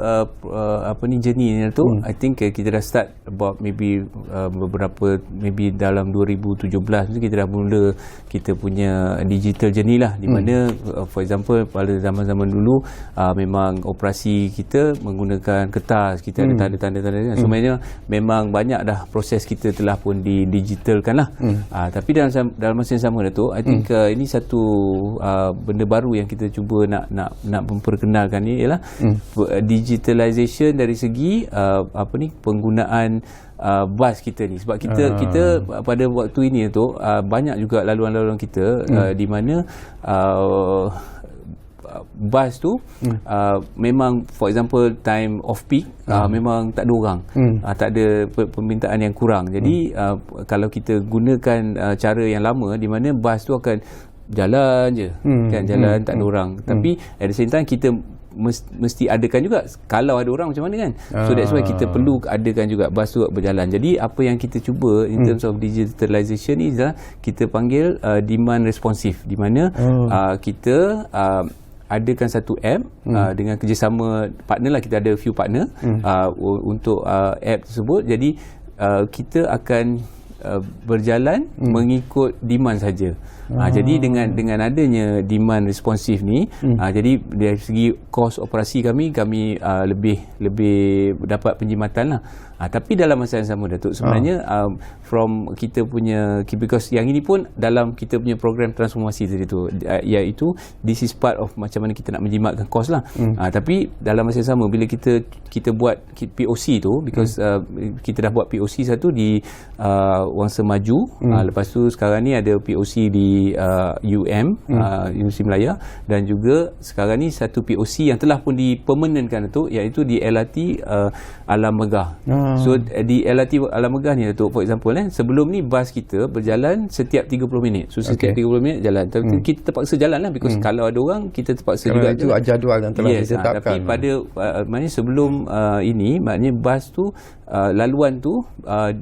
journey ni tu, I think kita dah start about maybe dalam 2017 tu kita dah mula kita punya digital journey lah, di mana for example pada zaman-zaman dulu memang operasi kita menggunakan kertas, kita ada tanda-tanda. Sebenarnya memang banyak dah proses kita telah pun digitalkan lah. Tapi dalam masa yang sama tu, I think ini satu benda baru yang kita cuba nak memperkenalkan ni ialah digitalization dari segi penggunaan bus kita ni. Sebab kita pada waktu ini tu banyak juga laluan-laluan kita di mana bus tu memang for example time off peak memang tak ada orang, tak ada permintaan yang kurang. Jadi kalau kita gunakan cara yang lama di mana bus tu akan jalan je, kan, jalan tak ada orang, tapi at the same time kita mesti adakan juga kalau ada orang macam mana, kan. So that's why kita perlu adakan juga bus tu berjalan. Jadi apa yang kita cuba in terms of digitalization ni adalah kita panggil demand responsive, di mana kita adakan satu app dengan kerjasama partner lah, kita ada few partner untuk app tersebut. Jadi kita akan berjalan mengikut demand saja. Jadi dengan adanya demand responsif ni, jadi dari segi kos operasi kami lebih dapat penjimatan lah. Tapi dalam masa yang sama, Datuk, sebenarnya from kita punya, because yang ini pun dalam kita punya program transformasi tadi tu, iaitu this is part of macam mana kita nak menjimatkan kos lah. Tapi dalam masa yang sama, bila kita buat POC tu, because kita dah buat POC satu di Wangsa Maju, lepas tu sekarang ni ada POC di Universiti Melaya, dan juga sekarang ni satu POC yang telah pun dipermanentkan tu, iaitu di LRT Alam Megah. So di LRT Alam Megah ni, Datuk, for example, sebelum ni bas kita berjalan setiap 30 minit. So setiap 30 minit jalan. Tapi kita terpaksa jalan lah, because kalau ada orang, kita terpaksa kalau juga itu jadual yang telah ditetapkan. Tapi pada maknanya sebelum ini, maknanya bas tu laluan tu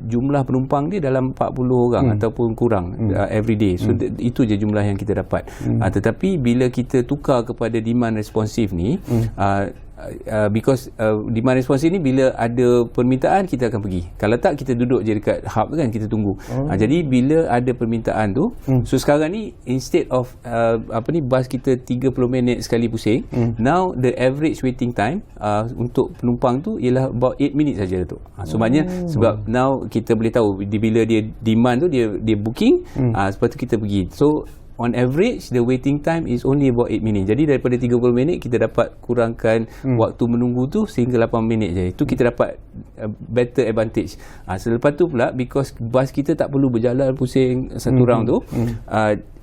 jumlah penumpang dia dalam 40 orang ataupun kurang every day. So itu je jumlah yang kita dapat. Tetapi bila kita tukar kepada demand responsif ni, because demand responsif ni, bila ada permintaan kita akan pergi. Kalau tak, kita duduk je dekat hub kan, kita tunggu. Jadi bila ada permintaan tu, so sekarang ni instead of bas kita 30 minit sekali pusing, now the average waiting time untuk penumpang tu ialah about 8 minit saja tu. So maknanya sebab now kita boleh tahu bila dia demand tu, dia booking, lepas tu kita pergi. So on average, the waiting time is only about 8 minit. Jadi daripada 30 minit, kita dapat kurangkan waktu menunggu tu sehingga 8 minit je. Itu kita dapat better advantage. Selepas tu pula, because bas kita tak perlu berjalan pusing satu round tu,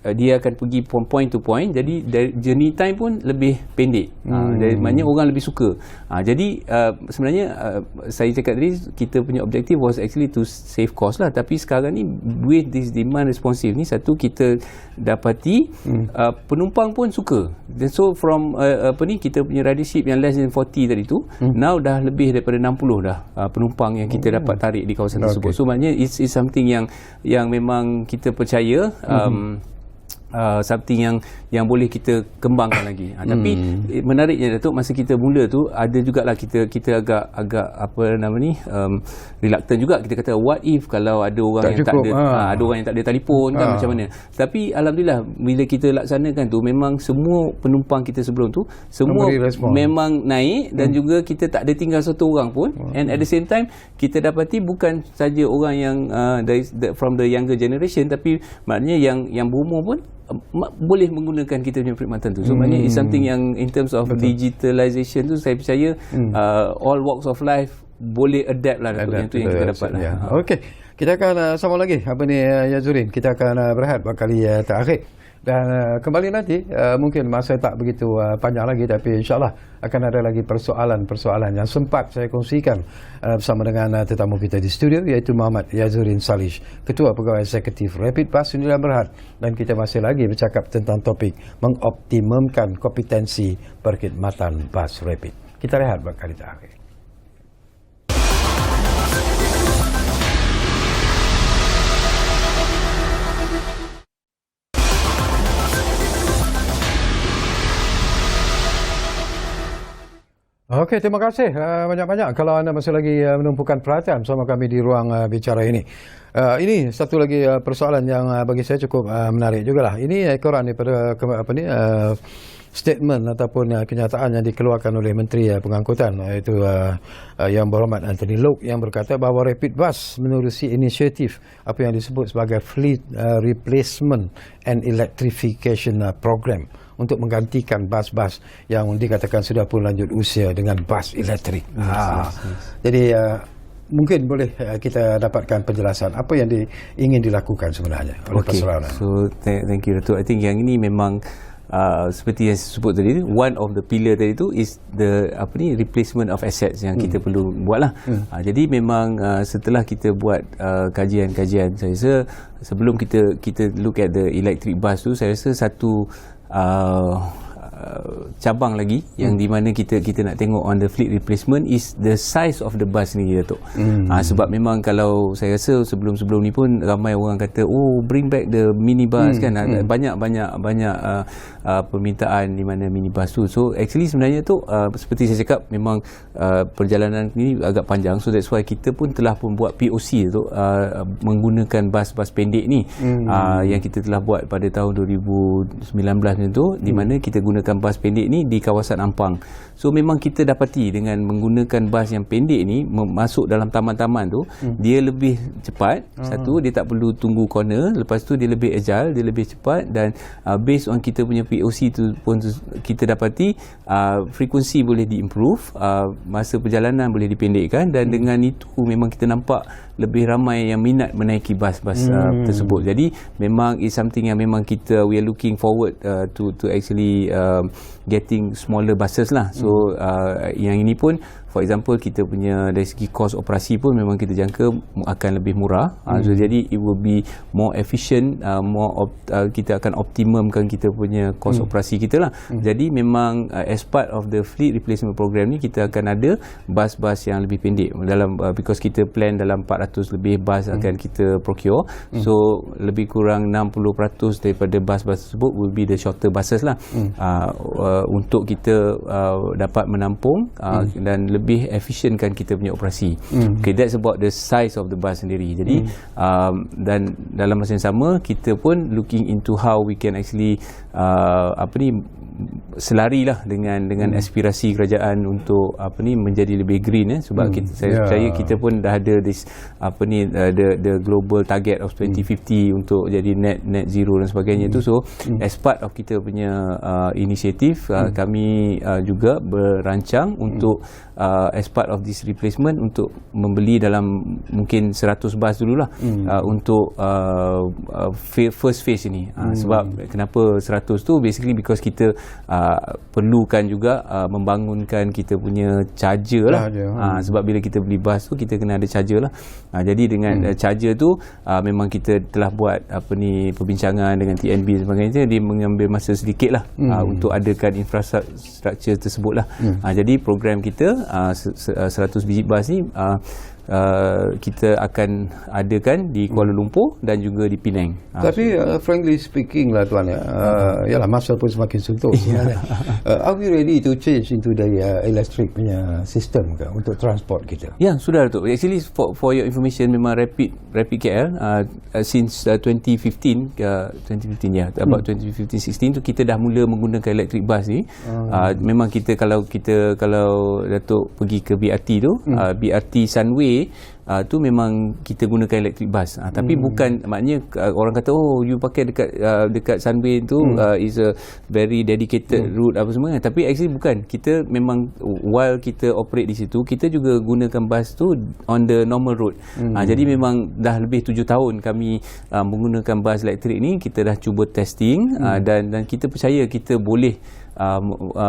dia akan pergi point to point. Jadi journey time pun lebih pendek. Maknanya orang lebih suka. Jadi sebenarnya saya cakap tadi, kita punya objektif was actually to save cost lah. Tapi sekarang ni, with this demand responsive ni, satu, kita dapati penumpang pun suka. So from kita punya ridership yang less than 40 tadi tu, now dah lebih daripada 60 dah penumpang yang kita dapat tarik di kawasan tersebut. So maknanya it's something yang memang kita percaya something yang boleh kita kembangkan lagi. Tapi menariknya, Datuk, masa kita mula tu, ada jugalah kita agak reluctant juga. Kita kata, what if kalau ada orang yang tak ada ada orang yang tak ada telefon kan, macam mana. Tapi alhamdulillah, bila kita laksanakan tu, memang semua penumpang kita sebelum tu semua memang naik, dan juga kita tak ada tinggal satu orang pun. And at the same time, kita dapati bukan saja orang yang from the younger generation, tapi maknanya yang berumur pun boleh menggunakan kita punya perkhidmatan tu. So maknanya it's something yang in terms of digitalization tu, saya percaya all walks of life boleh adapt lah. Yang tu yang kita dapat lah. Okey, kita akan sambung lagi Yazurin. Kita akan berehat buat kali terakhir. Dan kembali nanti, mungkin masa tak begitu panjang lagi, tapi insyaAllah akan ada lagi persoalan-persoalan yang sempat saya kongsikan bersama dengan tetamu kita di studio, iaitu Muhammad Yazurin Salish, Ketua Pegawai Eksekutif Rapid Bus Sdn Bhd. Dan kita masih lagi bercakap tentang topik mengoptimumkan kompetensi perkhidmatan bas rapid. Kita rehat buat kali terakhir. Okey, terima kasih banyak-banyak kalau anda masih lagi menumpukan perhatian bersama kami di ruang bicara ini. Ini satu lagi persoalan yang bagi saya cukup menarik jugalah. Ini ekoran daripada statement ataupun kenyataan yang dikeluarkan oleh Menteri Pengangkutan, iaitu Yang Berhormat Anthony Loke, yang berkata bahawa Rapid Bus menerusi inisiatif apa yang disebut sebagai Fleet Replacement and Electrification Program untuk menggantikan bas-bas yang dikatakan sudah pun lanjut usia dengan bas elektrik. Jadi mungkin boleh kita dapatkan penjelasan apa yang ingin dilakukan sebenarnya oleh pasaran. So thank you, Datuk. I think yang ini memang seperti yang saya sebut tadi, one of the pillar tadi tu is the replacement of assets yang kita perlu buat lah. Jadi memang setelah kita buat kajian-kajian, saya rasa sebelum kita look at the electric bus tu, saya rasa satu cabang lagi yang di mana kita nak tengok on the fleet replacement is the size of the bus ni, Datuk. Sebab memang kalau saya rasa sebelum ni pun ramai orang kata bring back the minibus kan. Banyak permintaan di mana minibus tu. So actually sebenarnya tu seperti saya cakap, memang perjalanan ni agak panjang. So that's why kita pun telah buat POC tu menggunakan bas-bas pendek ni yang kita telah buat pada tahun 2019 macam tu, di mana kita gunakan bas pendek ni di kawasan Ampang. So memang kita dapati dengan menggunakan bas yang pendek ni masuk dalam taman-taman tu, dia lebih cepat. Satu, dia tak perlu tunggu corner. Lepas tu dia lebih agile, dia lebih cepat, dan based on kita punya POC tu pun kita dapati frekuensi boleh diimprove, masa perjalanan boleh dipendekkan, dan dengan itu memang kita nampak lebih ramai yang minat menaiki bas-bas tersebut. Jadi memang is something yang memang we are looking forward to actually getting smaller buses lah. So yang ini pun, for example, kita punya dari segi kos operasi pun memang kita jangka akan lebih murah. So jadi it will be more efficient, kita akan optimumkan kita punya kos operasi kita lah. Jadi memang as part of the fleet replacement program ni, kita akan ada bas-bas yang lebih pendek dalam because kita plan dalam 400 lebih bas akan kita procure. So lebih kurang 60% daripada bas-bas tersebut will be the shorter buses lah, untuk kita dapat menampung dan lebih efisienkan kita punya operasi. Okay, that's about the size of the bus sendiri. Jadi dan dalam masa yang sama, kita pun looking into how we can actually selarilah dengan aspirasi kerajaan untuk menjadi lebih green, sebab saya percaya kita pun dah ada this the global target of 2050 untuk jadi net zero dan sebagainya tu. So as part of kita punya inisiatif, kami juga berancang untuk as part of this replacement untuk membeli dalam mungkin 100 bus dululah, untuk first phase ini. Sebab kenapa 100 tu, basically because kita perlukan juga membangunkan kita punya charger lah. Sebab bila kita beli bus tu, kita kena ada charger lah. Jadi dengan charger tu, memang kita telah buat perbincangan dengan TNB dan sebagainya. Dia mengambil masa sedikit lah untuk adakan infrastruktur tersebut lah. Jadi program kita 100 biji bus ni kita akan adakan di Kuala Lumpur dan juga di Penang. Tapi frankly speaking lah tuan, yalah masa pun semakin suntuk sebenarnya. Are we ready to change into the electric punya system ke untuk transport kita? Ya, sudah tu. Actually for your information, memang Rapid KL since 2015 about 2015-16 tu kita dah mula menggunakan electric bus ni. Memang kita kalau Datuk pergi ke BRT tu, BRT Sunway tu memang kita gunakan electric bus. Tapi bukan maknanya orang kata you pakai dekat Sunway tu is a very dedicated route apa semua. Tapi actually bukan. Kita memang while kita operate di situ, kita juga gunakan bus tu on the normal road. Jadi memang dah lebih 7 tahun kami menggunakan bus elektrik ni. Kita dah cuba testing, dan kita percaya kita boleh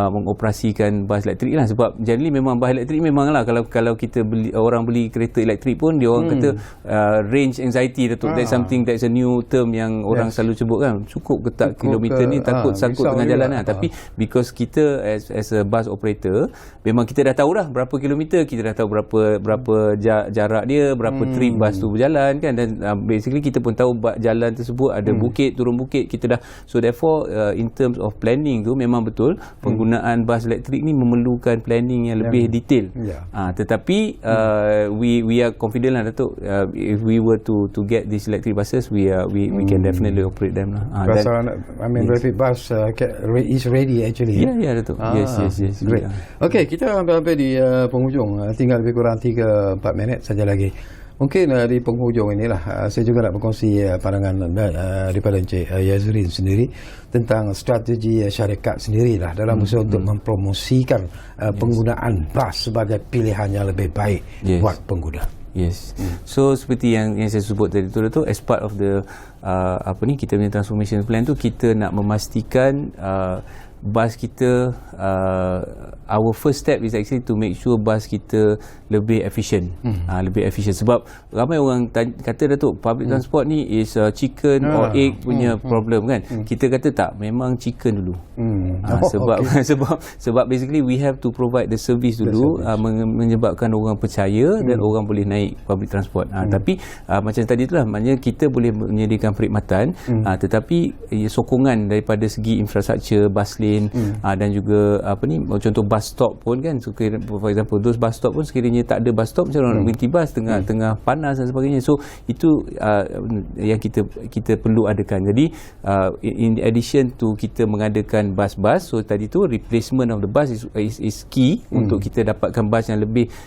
mengoperasikan bas elektrik lah. Sebab generally memang bas elektrik memanglah kalau kita orang beli kereta elektrik pun, dia orang kata range anxiety tu. That's something, that's a new term yang orang selalu sebut kan. Cukup ke tak kilometer ni, takut sangkut tengah jalan lah. Tapi because kita as a bus operator, memang kita dah tahu dah berapa kilometer, kita dah tahu berapa jarak dia, berapa trip bas tu berjalan kan. Dan basically kita pun tahu jalan tersebut ada bukit, turun bukit, kita dah. So therefore in terms of planning tu, memang betul penggunaan bas elektrik ni memerlukan planning yang lebih detail. Tetapi we are confident lah, Datuk. If we were to get these electric buses, we can definitely operate them lah. Rapid bus is ready actually. Ya, Datuk. Yes. Great. Okay, kita hampir di penghujung. Tinggal lebih kurang 3-4 minit saja lagi. Mungkin di penghujung inilah saya juga nak berkongsi pandangan daripada Encik Yazrin sendiri tentang strategi syarikat sendirilah dalam usaha untuk mempromosikan penggunaan bas sebagai pilihan yang lebih baik buat pengguna. Yes. So seperti yang saya sebut tadi tu, as part of the kita punya transformation plan tu, kita nak memastikan bas kita, our first step is actually to make sure bas kita lebih efisien. Lebih efisien sebab ramai orang kata Datuk, public transport ni is chicken or egg punya problem kan. Kita kata tak, memang chicken dulu. Sebab basically we have to provide the service dulu, menyebabkan orang percaya dan orang boleh naik public transport. Tapi macam tadi itulah, maknanya kita boleh menyediakan perkhidmatan, tetapi sokongan daripada segi infrastruktur, bus lane, dan juga contoh bus stop pun kan, for example those bus stop pun sekiranya tak ada bus stop, macam mana nak berhenti bas tengah panas dan sebagainya. So itu yang kita perlu adakan. Jadi in addition to kita mengadakan bas-bas, so tadi tu replacement of the bus is key untuk kita dapatkan bas yang lebih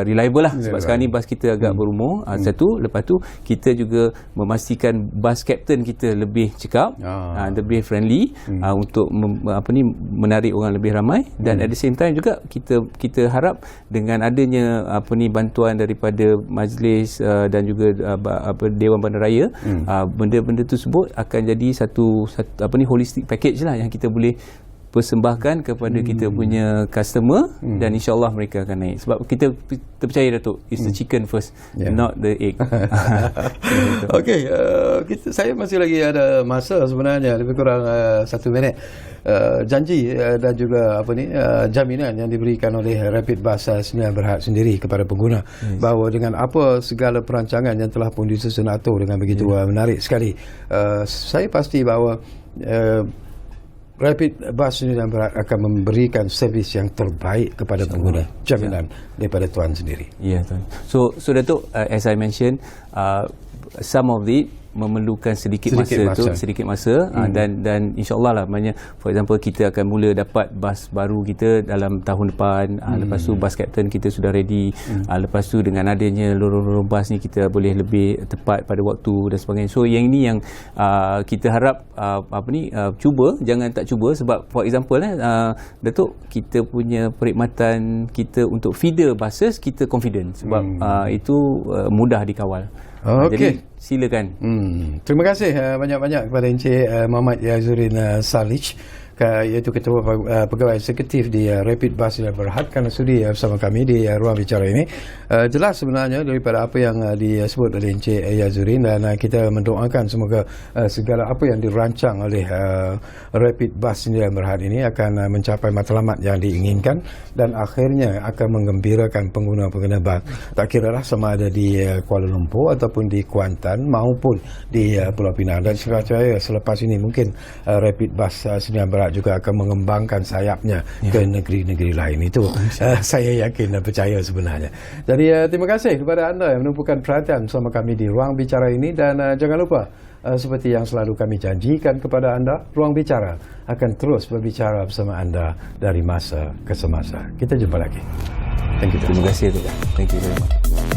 reliable lah. Sebab sekarang ni bas kita agak berumur, satu. Lepas tu kita juga memastikan bus captain kita lebih cekap, lebih friendly, untuk menarik orang lebih ramai. Dan at the same time juga kita harap dengan adanya bantuan daripada majlis dan juga Dewan Bandaraya, benda-benda tersebut akan jadi satu holistic package lah yang kita boleh persembahkan kepada kita punya customer, dan insyaAllah mereka akan naik. Sebab kita percaya Datuk, it's the chicken first, not the egg. Okey, saya masih lagi ada masa sebenarnya, lebih kurang 1 minit. Janji dan juga jaminan yang diberikan oleh Rapid Bus Sdn Bhd sendiri kepada pengguna, bahawa dengan apa segala perancangan yang telah pun disusun atur dengan begitu menarik sekali, saya pasti bahawa Rapid Bus Sdn Bhd akan memberikan servis yang terbaik kepada pengguna. Jaminan daripada tuan sendiri. Ya, tuan. So Datuk, as I mentioned, some of it memerlukan sedikit masa. Dan insyaAllah lah, maknanya for example kita akan mula dapat bas baru kita dalam tahun depan. Lepas tu bus captain kita sudah ready. Lepas tu dengan adanya lorong-lorong bas ni kita boleh lebih tepat pada waktu dan sebagainya. So yang ini yang kita harap cuba, jangan tak cuba. Sebab for example Datuk, kita punya perkhidmatan kita untuk feeder buses kita confident sebab itu mudah dikawal. Jadi silakan. Terima kasih banyak-banyak kepada Encik Muhammad Yazurin Salih, iaitu Ketua Pegawai Eksekutif di Rapid Bus Sdn Bhd, kerana sudi bersama kami di ruang bicara ini. Jelas sebenarnya daripada apa yang disebut oleh Encik Yazurin, dan kita mendoakan semoga segala apa yang dirancang oleh Rapid Bus Sdn Bhd ini akan mencapai matlamat yang diinginkan dan akhirnya akan menggembirakan pengguna-pengguna bas. Tak kiralah sama ada di Kuala Lumpur ataupun di Kuantan maupun di Pulau Pinang. Dan saya percaya selepas ini mungkin Rapid Bus Sdn Bhd juga akan mengembangkan sayapnya ke negeri-negeri lain. Itu saya yakin dan percaya sebenarnya. Jadi terima kasih kepada anda yang menumpukan perhatian bersama kami di ruang bicara ini, dan jangan lupa seperti yang selalu kami janjikan kepada anda, ruang bicara akan terus berbicara bersama anda dari masa ke semasa. Kita jumpa lagi. Terima kasih. Thank you very much.